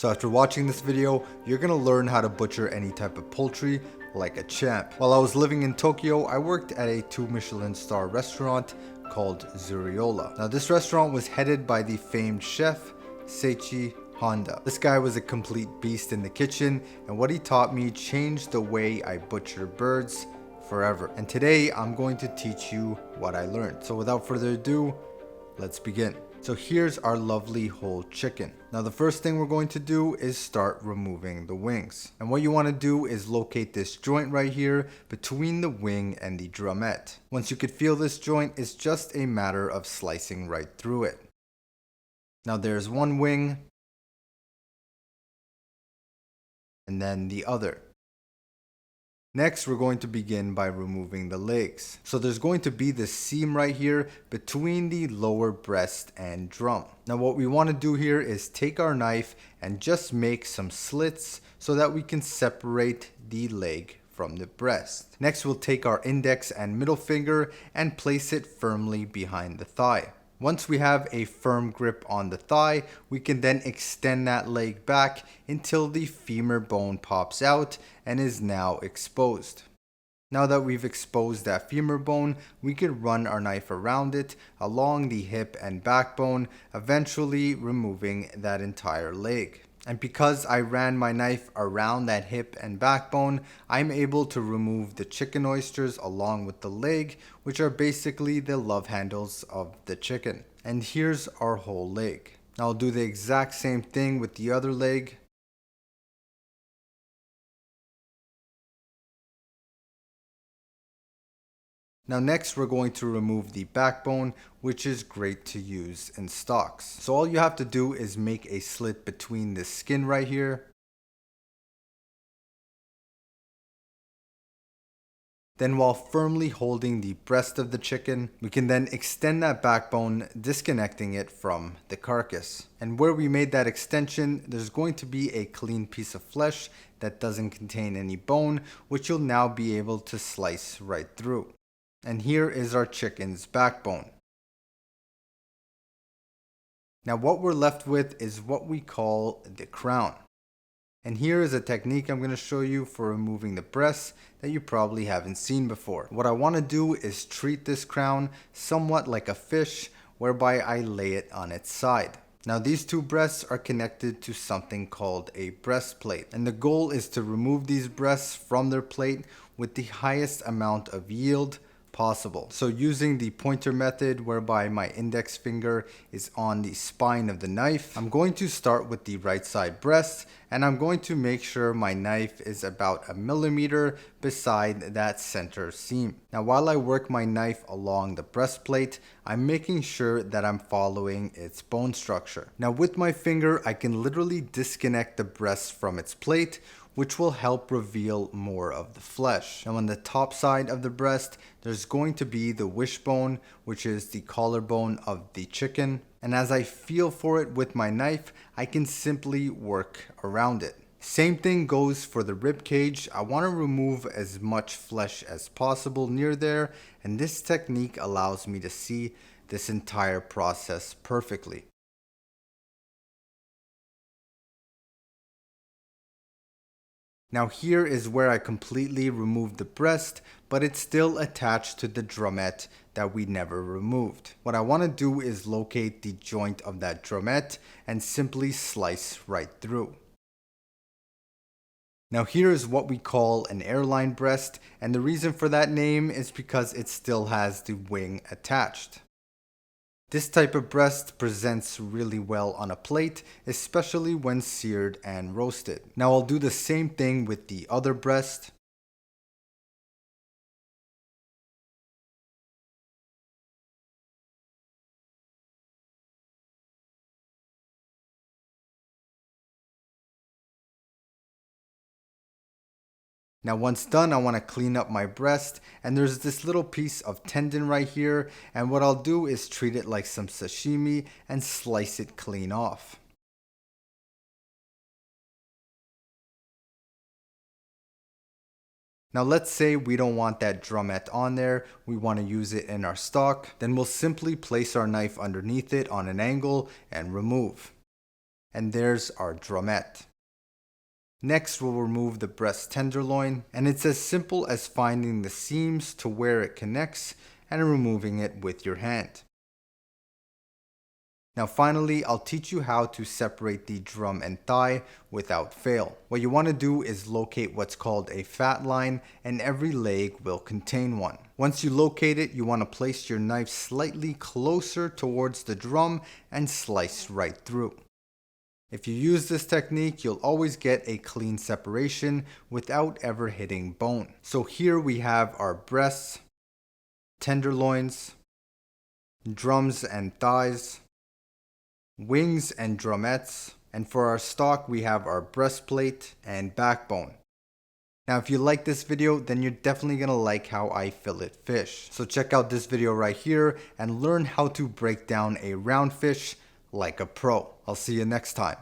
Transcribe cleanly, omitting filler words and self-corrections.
So after watching this video, you're gonna learn how to butcher any type of poultry like a champ. While I was living in Tokyo, I worked at a 2 Michelin star restaurant called Zuriola. Now this restaurant was headed by the famed chef Seiichi Honda. This guy was a complete beast in the kitchen, and what he taught me changed the way I butcher birds forever. And today I'm going to teach you what I learned. So without further ado, let's begin. So here's our lovely whole chicken. Now the first thing we're going to do is start removing the wings. And what you want to do is locate this joint right here between the wing and the drumette. Once you could feel this joint, it's just a matter of slicing right through it. Now there's one wing, and then the other. Next, we're going to begin by removing the legs. So there's going to be this seam right here between the lower breast and drum. Now what we want to do here is take our knife and just make some slits so that we can separate the leg from the breast. Next, we'll take our index and middle finger and place it firmly behind the thigh. Once we have a firm grip on the thigh, we can then extend that leg back until the femur bone pops out and is now exposed. Now that we've exposed that femur bone, we can run our knife around it along the hip and backbone, eventually removing that entire leg. And because I ran my knife around that hip and backbone, I'm able to remove the chicken oysters along with the leg, which are basically the love handles of the chicken. And here's our whole leg. Now I'll do the exact same thing with the other leg. Now next, we're going to remove the backbone, which is great to use in stocks. So all you have to do is make a slit between the skin right here. Then while firmly holding the breast of the chicken, we can then extend that backbone, disconnecting it from the carcass. And where we made that extension, there's going to be a clean piece of flesh that doesn't contain any bone, which you'll now be able to slice right through. And here is our chicken's backbone. Now what we're left with is what we call the crown. And here is a technique I'm going to show you for removing the breasts that you probably haven't seen before. What I want to do is treat this crown somewhat like a fish, whereby I lay it on its side. Now these two breasts are connected to something called a breastplate, and the goal is to remove these breasts from their plate with the highest amount of yield possible. So using the pointer method, whereby my index finger is on the spine of the knife, I'm going to start with the right side breast, and I'm going to make sure my knife is about 1 millimeter beside that center seam. Now while I work my knife along the breastplate, I'm making sure that I'm following its bone structure. Now with my finger, I can literally disconnect the breast from its plate, which will help reveal more of the flesh. Now on the top side of the breast, there's going to be the wishbone, which is the collarbone of the chicken. And as I feel for it with my knife, I can simply work around it. Same thing goes for the rib cage. I want to remove as much flesh as possible near there, and this technique allows me to see this entire process perfectly. Now here is where I completely removed the breast, but it's still attached to the drumette that we never removed. What I want to do is locate the joint of that drumette and simply slice right through. Now here is what we call an airline breast, and the reason for that name is because it still has the wing attached. This type of breast presents really well on a plate, especially when seared and roasted. Now I'll do the same thing with the other breast. Now once done, I want to clean up my breast, and there's this little piece of tendon right here, and what I'll do is treat it like some sashimi and slice it clean off. Now let's say we don't want that drumette on there, we want to use it in our stock, then we'll simply place our knife underneath it on an angle and remove. And there's our drumette. Next, we'll remove the breast tenderloin, and it's as simple as finding the seams to where it connects and removing it with your hand. Now finally, I'll teach you how to separate the drum and thigh without fail. What you want to do is locate what's called a fat line, and every leg will contain one. Once you locate it, you want to place your knife slightly closer towards the drum and slice right through. If you use this technique, you'll always get a clean separation without ever hitting bone. So here we have our breasts, tenderloins, drums and thighs, wings and drumettes, and for our stock we have our breastplate and backbone. Now if you like this video, then you're definitely gonna like how I fillet fish. So check out this video right here and learn how to break down a round fish like a pro. I'll see you next time.